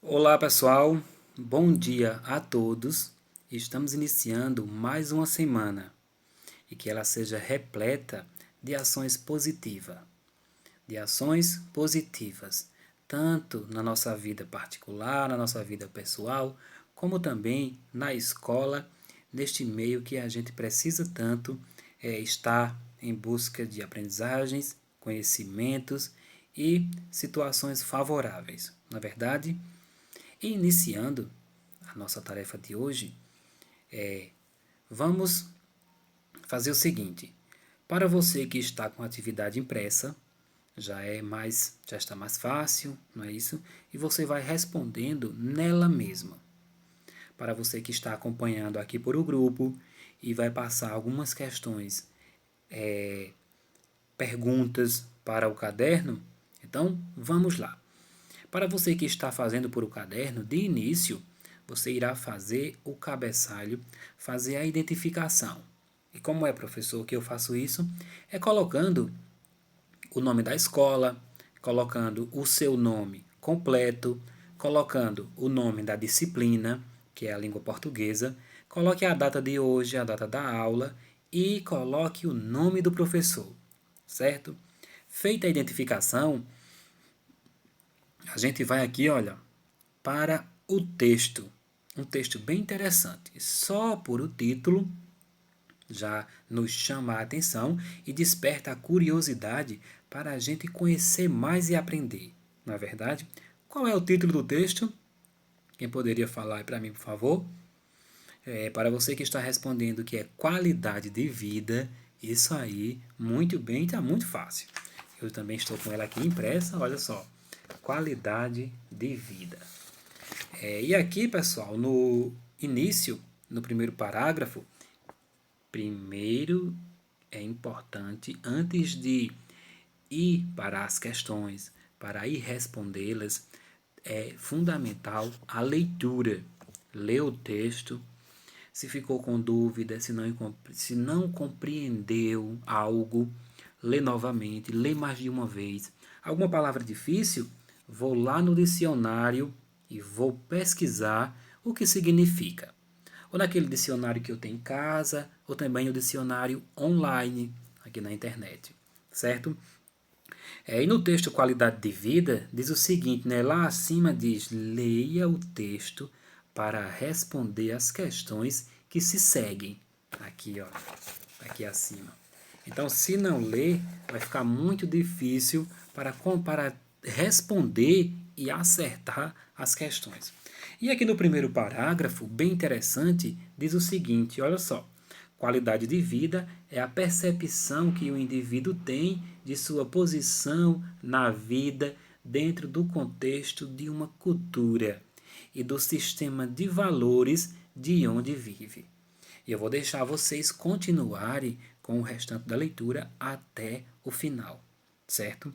Olá pessoal, bom dia a todos. Estamos iniciando mais uma semana e que ela seja repleta de ações positivas, tanto na nossa vida particular, na nossa vida pessoal, como também na escola, neste meio que a gente precisa tanto estar em busca de aprendizagens, conhecimentos e situações favoráveis. Na verdade, iniciando a nossa tarefa de hoje, vamos fazer o seguinte. Para você que está com atividade impressa, já está mais fácil, não é isso? E você vai respondendo nela mesma. Para você que está acompanhando aqui por o grupo e vai passar algumas questões, perguntas para o caderno, então vamos lá. Para você que está fazendo por o caderno, de início, você irá fazer o cabeçalho, fazer a identificação. E como é, professor, que eu faço isso? É colocando o nome da escola, colocando o seu nome completo, colocando o nome da disciplina, que é a língua portuguesa, coloque a data de hoje, a data da aula e coloque o nome do professor, certo? Feita a identificação, a gente vai aqui, olha, para o texto. Um texto bem interessante. Só por o título já nos chama a atenção e desperta a curiosidade para a gente conhecer mais e aprender. Não é verdade? Qual é o título do texto? Quem poderia falar para mim, por favor? Para você que está respondendo que é qualidade de vida, isso aí, muito bem, está muito fácil. Eu também estou com ela aqui impressa, olha só. Qualidade de vida. E aqui, pessoal, no início, no primeiro parágrafo, primeiro é importante, antes de ir para as questões, para ir respondê-las, é fundamental a leitura. Ler o texto, se ficou com dúvida, se não compreendeu algo, lê novamente, lê mais de uma vez. Alguma palavra difícil? Vou lá no dicionário e vou pesquisar o que significa. Ou naquele dicionário que eu tenho em casa, ou também o dicionário online, aqui na internet, certo? E no texto Qualidade de Vida, diz o seguinte, né? Lá acima diz, leia o texto para responder as questões que se seguem. Aqui, ó, aqui acima. Então, se não ler, vai ficar muito difícil para responder e acertar as questões. E aqui no primeiro parágrafo, bem interessante, diz o seguinte, olha só. Qualidade de vida é a percepção que o indivíduo tem de sua posição na vida dentro do contexto de uma cultura e do sistema de valores de onde vive. E eu vou deixar vocês continuarem com o restante da leitura até o final, certo?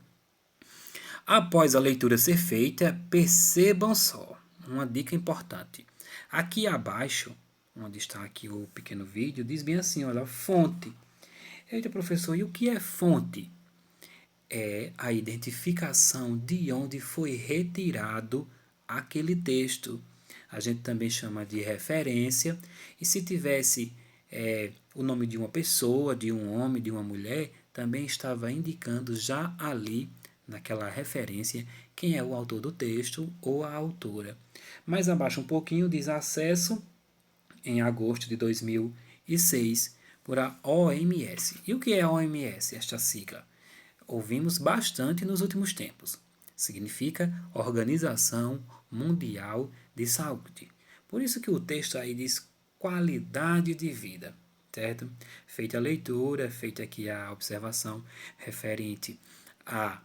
Após a leitura ser feita, percebam só uma dica importante. Aqui abaixo, onde está aqui o pequeno vídeo, diz bem assim, olha, fonte. Eita, professor, e o que é fonte? É a identificação de onde foi retirado aquele texto. A gente também chama de referência. E se tivesse o nome de uma pessoa, de um homem, de uma mulher, também estava indicando já ali, naquela referência, quem é o autor do texto ou a autora. Mais abaixo um pouquinho diz acesso em agosto de 2006 por a OMS. E o que é a OMS, esta sigla? Ouvimos bastante nos últimos tempos. Significa Organização Mundial de Saúde. Por isso que o texto aí diz qualidade de vida, certo? Feita a leitura, feita aqui a observação referente à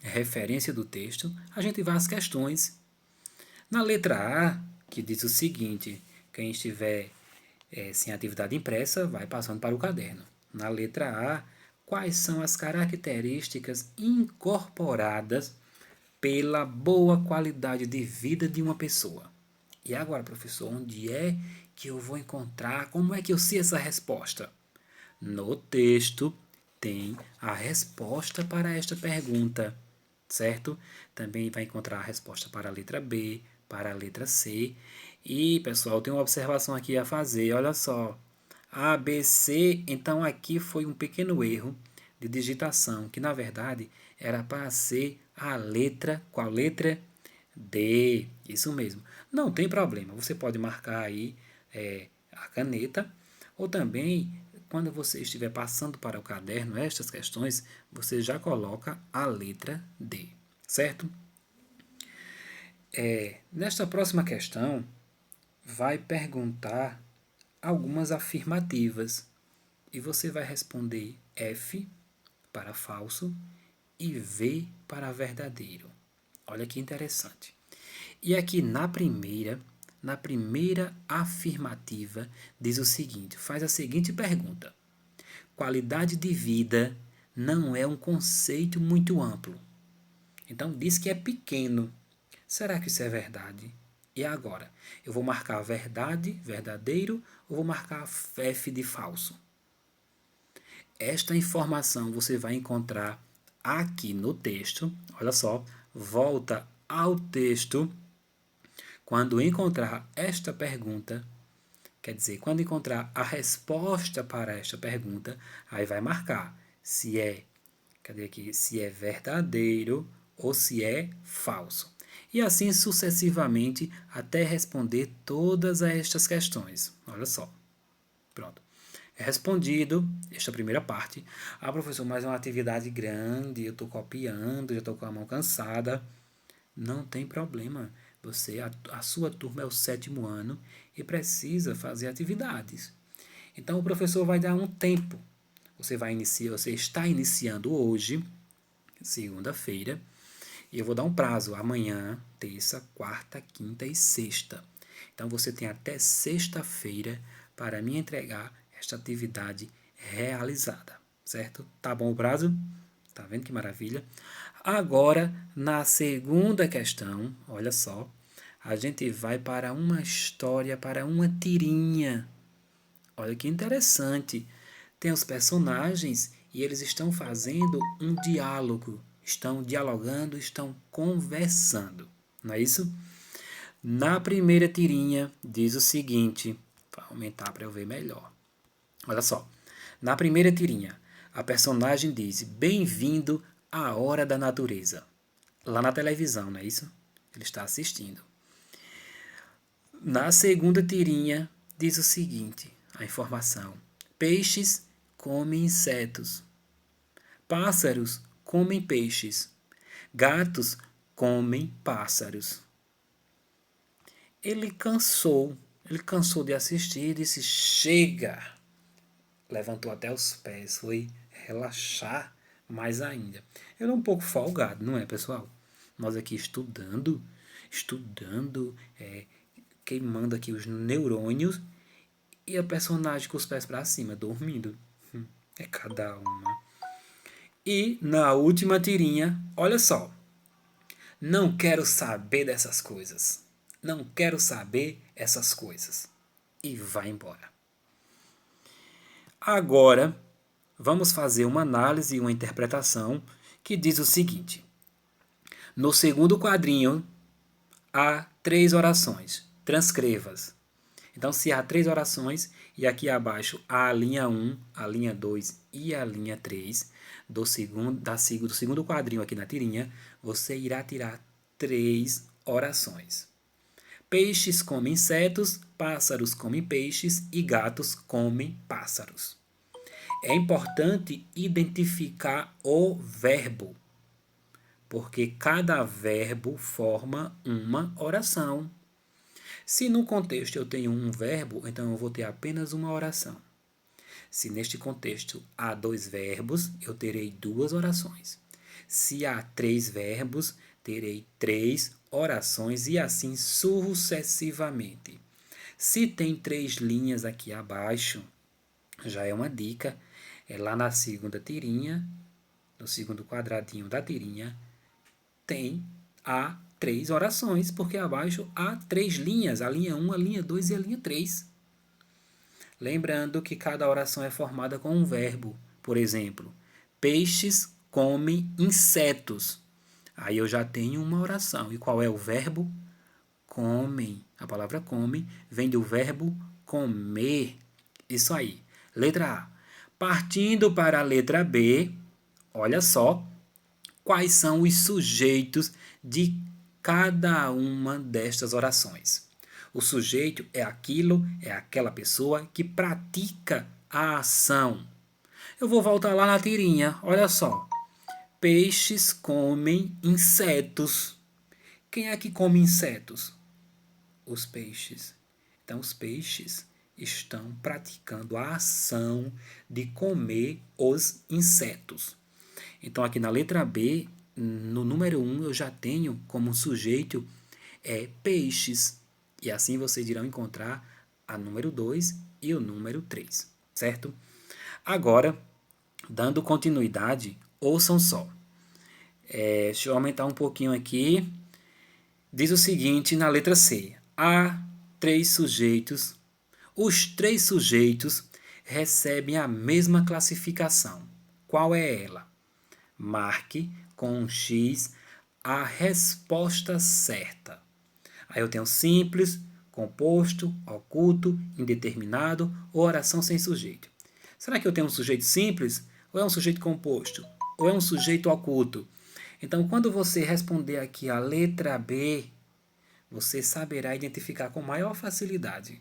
referência do texto, a gente vai às questões. Na letra A, que diz o seguinte, quem estiver sem atividade impressa, vai passando para o caderno. Na letra A, quais são as características incorporadas pela boa qualidade de vida de uma pessoa? E agora, professor, onde é que eu vou encontrar? Como é que eu sei essa resposta? No texto tem a resposta para esta pergunta. certo? Também vai encontrar a resposta para a letra B, para a letra C. E, pessoal, tem uma observação aqui a fazer, olha só. A, B, C, então aqui foi um pequeno erro de digitação, que na verdade era para ser a letra, qual letra? D, isso mesmo. Não tem problema, você pode marcar aí a caneta, ou também, quando você estiver passando para o caderno estas questões, você já coloca a letra D, certo? Nesta próxima questão, vai perguntar algumas afirmativas e você vai responder F para falso e V para verdadeiro. Olha que interessante. E aqui na primeira afirmativa, diz o seguinte: faz a seguinte pergunta: qualidade de vida não é um conceito muito amplo. Então diz que é pequeno. Será que isso é verdade? E agora? Eu vou marcar verdade, verdadeiro, ou vou marcar F de falso? Esta informação você vai encontrar aqui no texto. Olha só, volta ao texto. Quando encontrar esta pergunta, quer dizer, quando encontrar a resposta para esta pergunta, aí vai marcar se é, cadê aqui, se é verdadeiro ou se é falso. E assim sucessivamente até responder todas estas questões. Olha só. Pronto. É respondido esta primeira parte. Ah, professor, mas é uma atividade grande, eu estou copiando, já estou com a mão cansada. Não tem problema. A sua turma é o 7º ano e precisa fazer atividades. Então o professor vai dar um tempo. Você está iniciando hoje, segunda-feira, e eu vou dar um prazo amanhã, terça, quarta, quinta e sexta. Então você tem até sexta-feira para me entregar esta atividade realizada, certo? Tá bom o prazo? Tá vendo que maravilha? Agora, na segunda questão, olha só, a gente vai para uma história, para uma tirinha. Olha que interessante. Tem os personagens e eles estão fazendo um diálogo, estão dialogando, estão conversando. Não é isso? Na primeira tirinha diz o seguinte, vou aumentar para eu ver melhor. Olha só. Na primeira tirinha, a personagem diz: "Bem-vindo à hora da natureza". Lá na televisão, não é isso? Ele está assistindo. Na segunda tirinha, diz o seguinte: a informação: peixes comem insetos, pássaros comem peixes, gatos comem pássaros. Ele cansou de assistir e disse: chega! Levantou até os pés, foi relaxar mais ainda. Ele é um pouco folgado, não é, pessoal? Nós aqui estudando, queimando aqui os neurônios, e a personagem com os pés para cima, dormindo. É cada uma. E na última tirinha, olha só. Não quero saber dessas coisas. Não quero saber essas coisas. E vai embora. Agora, vamos fazer uma análise e uma interpretação que diz o seguinte. No segundo quadrinho, há 3 orações. Transcrevas. Então, se há 3 orações, e aqui abaixo há a linha 1, a linha 2 e a linha 3 do segundo quadrinho aqui na tirinha, você irá tirar 3 orações. Peixes comem insetos, pássaros comem peixes e gatos comem pássaros. É importante identificar o verbo, porque cada verbo forma uma oração. Se no contexto eu tenho um verbo, então eu vou ter apenas uma oração. Se neste contexto há 2 verbos, eu terei 2 orações. Se há 3 verbos, terei 3 orações e assim sucessivamente. Se tem 3 linhas aqui abaixo, já é uma dica, é lá na segunda tirinha, no segundo quadradinho da tirinha, há 3 orações, porque abaixo há 3 linhas, a linha 1, a linha 2 e a linha 3. Lembrando que cada oração é formada com um verbo. Por exemplo, peixes comem insetos. Aí eu já tenho uma oração. E qual é o verbo? Comem. A palavra comem vem do verbo comer. Isso aí. Letra A. Partindo para a letra B, olha só quais são os sujeitos de cada uma destas orações. O sujeito é aquilo, é aquela pessoa que pratica a ação. Eu vou voltar lá na tirinha, olha só. Peixes comem insetos. Quem é que come insetos? Os peixes. Então, os peixes estão praticando a ação de comer os insetos. Então, aqui na letra B, no número 1, eu já tenho como sujeito peixes. E assim vocês irão encontrar a número 2 e o número 3, certo? Agora, dando continuidade, ouçam só. Deixa eu aumentar um pouquinho aqui. Diz o seguinte na letra C. Há 3 sujeitos. Os 3 sujeitos recebem a mesma classificação. Qual é ela? Marque com um X a resposta certa. Aí eu tenho simples, composto, oculto, indeterminado ou oração sem sujeito. Será que eu tenho um sujeito simples? Ou é um sujeito composto? Ou é um sujeito oculto? Então, quando você responder aqui a letra B, você saberá identificar com maior facilidade.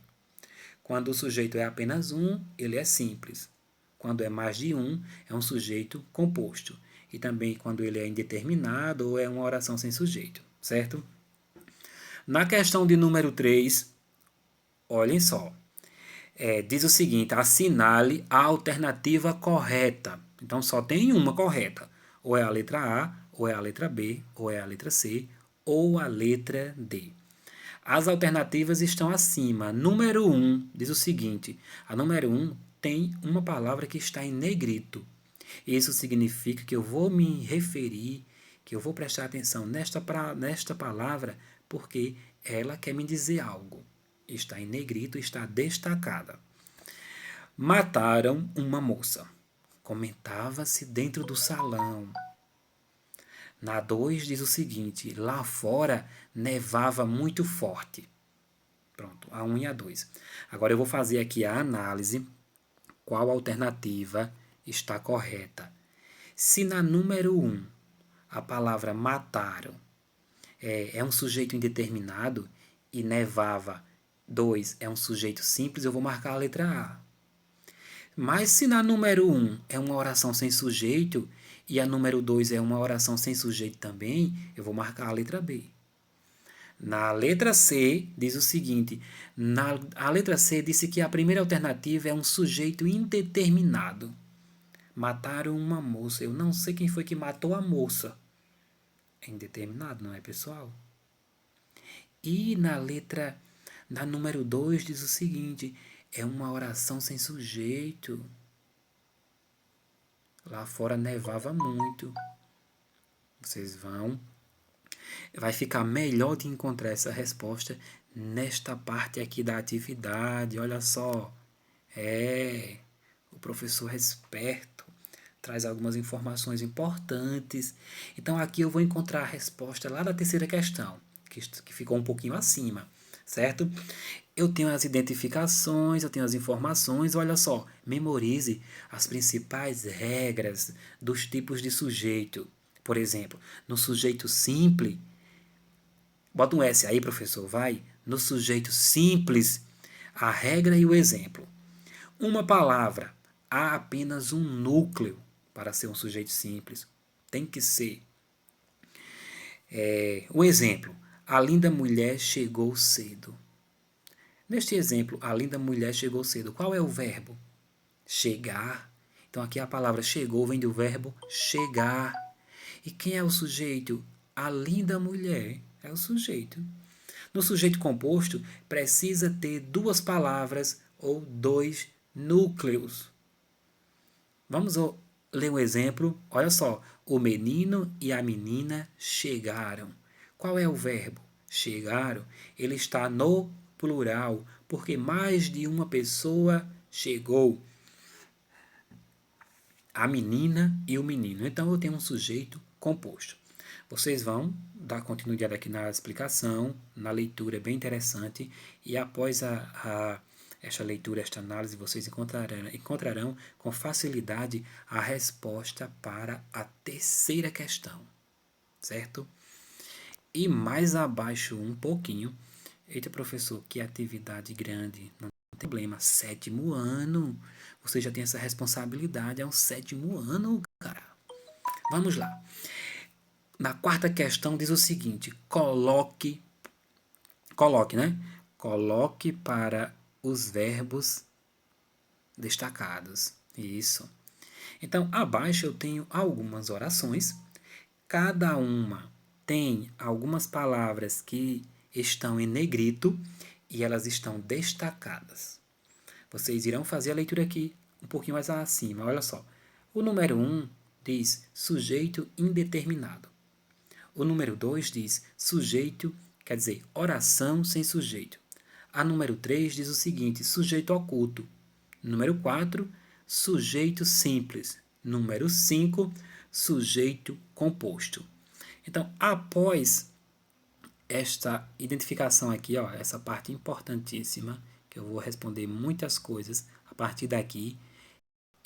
Quando o sujeito é apenas um, ele é simples. Quando é mais de um, é um sujeito composto. E também quando ele é indeterminado ou é uma oração sem sujeito, certo? Na questão de número 3, olhem só. Diz o seguinte, assinale a alternativa correta. Então, só tem uma correta. Ou é a letra A, ou é a letra B, ou é a letra C, ou a letra D. As alternativas estão acima. Número 1 diz o seguinte, a número 1 tem uma palavra que está em negrito. Isso significa que eu vou me referir, que eu vou prestar atenção nesta palavra, porque ela quer me dizer algo. Está em negrito, está destacada. Mataram uma moça. Comentava-se dentro do salão. Na 2 diz o seguinte, lá fora nevava muito forte. Pronto, a 1 e a 2. Agora eu vou fazer aqui a análise, qual alternativa está correta. Se na número 1 a palavra mataram é um sujeito indeterminado e nevava 2 é um sujeito simples, eu vou marcar a letra A. Mas se na número 1 é uma oração sem sujeito e a número 2 é uma oração sem sujeito também, eu vou marcar a letra B. Na letra C, diz o seguinte, a letra C disse que a primeira alternativa é um sujeito indeterminado. Mataram uma moça. Eu não sei quem foi que matou a moça. É indeterminado, não é, pessoal? E na número 2 diz o seguinte, é uma oração sem sujeito. Lá fora nevava muito. Vocês vai ficar melhor de encontrar essa resposta nesta parte aqui da atividade. Olha só. O professor é esperto, traz algumas informações importantes. Então aqui eu vou encontrar a resposta lá da terceira questão, que ficou um pouquinho acima, certo? Eu tenho as identificações, eu tenho as informações, olha só, memorize as principais regras dos tipos de sujeito. Por exemplo, no sujeito simples, bota um S aí, professor, vai. No sujeito simples, a regra e o exemplo. Uma palavra, há apenas um núcleo para ser um sujeito simples. Tem que ser. Um exemplo, a linda mulher chegou cedo. Neste exemplo, a linda mulher chegou cedo. Qual é o verbo? Chegar. Então aqui a palavra chegou vem do verbo chegar. E quem é o sujeito? A linda mulher é o sujeito. No sujeito composto, precisa ter 2 palavras ou 2 núcleos. Vamos ler um exemplo. Olha só. O menino e a menina chegaram. Qual é o verbo? Chegaram. Ele está no plural, porque mais de uma pessoa chegou. A menina e o menino. Então eu tenho um sujeito composto. Vocês vão dar continuidade aqui na explicação, na leitura, é bem interessante, e após esta leitura, esta análise, vocês encontrarão com facilidade a resposta para a terceira questão, certo? E mais abaixo um pouquinho, eita professor, que atividade grande, não tem problema, 7º ano, você já tem essa responsabilidade, é um 7º ano, cara. Vamos lá. Na quarta questão diz o seguinte: coloque, né? Coloque para os verbos destacados. Isso. Então, abaixo eu tenho algumas orações. Cada uma tem algumas palavras que estão em negrito e elas estão destacadas. Vocês irão fazer a leitura aqui um pouquinho mais acima. Olha só. O número 1 diz sujeito indeterminado. O número 2 diz sujeito, quer dizer, oração sem sujeito. A número 3 diz o seguinte, sujeito oculto. Número 4, sujeito simples. Número 5, sujeito composto. Então, após esta identificação aqui, ó, essa parte importantíssima, que eu vou responder muitas coisas a partir daqui,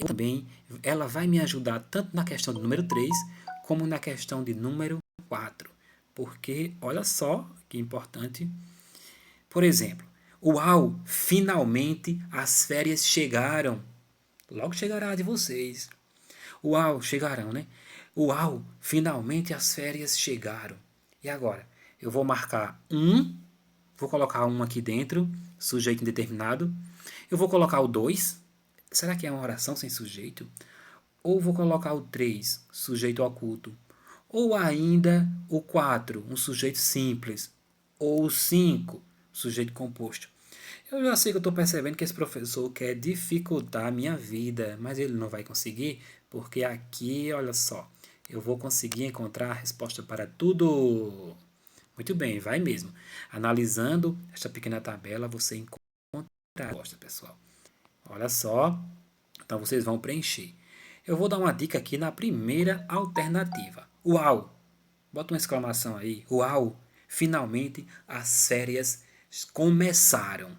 também ela vai me ajudar tanto na questão do número 3, como na questão de número 4. Porque, olha só que importante. Por exemplo, uau, finalmente as férias chegaram. Logo chegará de vocês. Uau, chegarão, né? Uau, finalmente as férias chegaram. E agora? Eu vou marcar vou colocar um aqui dentro, sujeito indeterminado. Eu vou colocar o 2. Será que é uma oração sem sujeito? Ou vou colocar o 3, sujeito oculto. Ou ainda o 4, um sujeito simples. Ou o 5, sujeito composto. Eu já sei que eu estou percebendo que esse professor quer dificultar a minha vida, mas ele não vai conseguir, porque aqui, olha só, eu vou conseguir encontrar a resposta para tudo. Muito bem, vai mesmo. Analisando esta pequena tabela, você encontra a resposta, pessoal. Olha só, então vocês vão preencher. Eu vou dar uma dica aqui na primeira alternativa. Uau! Bota uma exclamação aí. Uau! Finalmente as férias começaram.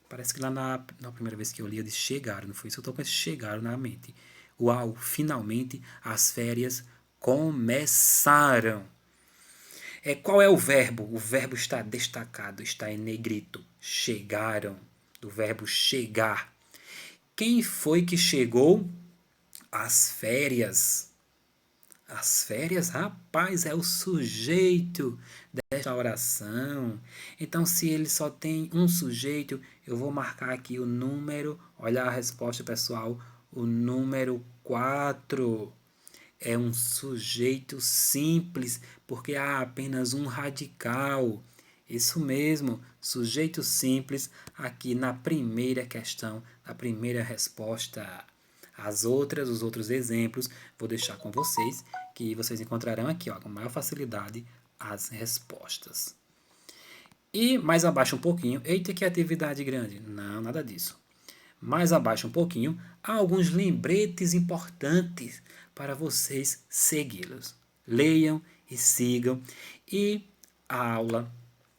Parece que lá na primeira vez que eu li, eu disse chegaram, não foi isso? Eu estou com esse chegaram na mente. Uau! Finalmente as férias começaram. Qual é o verbo? O verbo está destacado, está em negrito. Chegaram. Do verbo chegar. Quem foi que chegou? As férias. As férias, rapaz, é o sujeito desta oração. Então, se ele só tem um sujeito, eu vou marcar aqui o número. Olha a resposta, pessoal. O número 4 é um sujeito simples, porque há apenas um radical. Isso mesmo, sujeito simples, aqui na primeira questão, na primeira resposta. Os outros exemplos, vou deixar com vocês, que vocês encontrarão aqui, ó, com maior facilidade, as respostas. E mais abaixo um pouquinho, eita que atividade grande. Não, nada disso. Mais abaixo um pouquinho, há alguns lembretes importantes para vocês segui-los. Leiam e sigam. E a aula,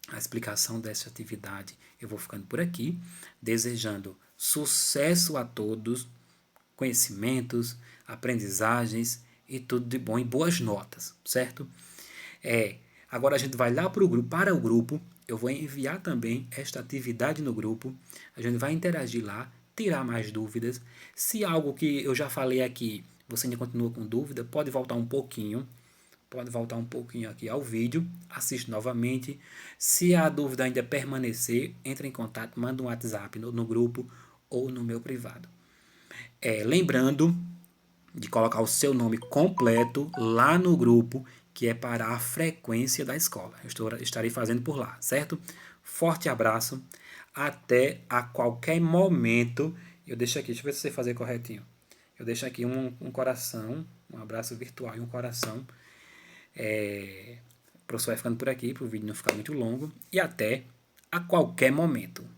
a explicação dessa atividade, eu vou ficando por aqui, desejando sucesso a todos, conhecimentos, aprendizagens e tudo de bom e boas notas, certo? Agora a gente vai lá para o grupo, eu vou enviar também esta atividade no grupo, a gente vai interagir lá, tirar mais dúvidas. Se algo que eu já falei aqui, você ainda continua com dúvida, pode voltar um pouquinho aqui ao vídeo, assiste novamente. Se a dúvida ainda permanecer, entre em contato, manda um WhatsApp no grupo ou no meu privado. Lembrando de colocar o seu nome completo lá no grupo, que é para a frequência da escola. Eu estarei fazendo por lá, certo? Forte abraço, até a qualquer momento. Eu deixo aqui, deixa eu ver se você fazer corretinho. Eu deixo aqui um coração, um abraço virtual e um coração. O professor vai ficando por aqui, para o vídeo não ficar muito longo. E até a qualquer momento.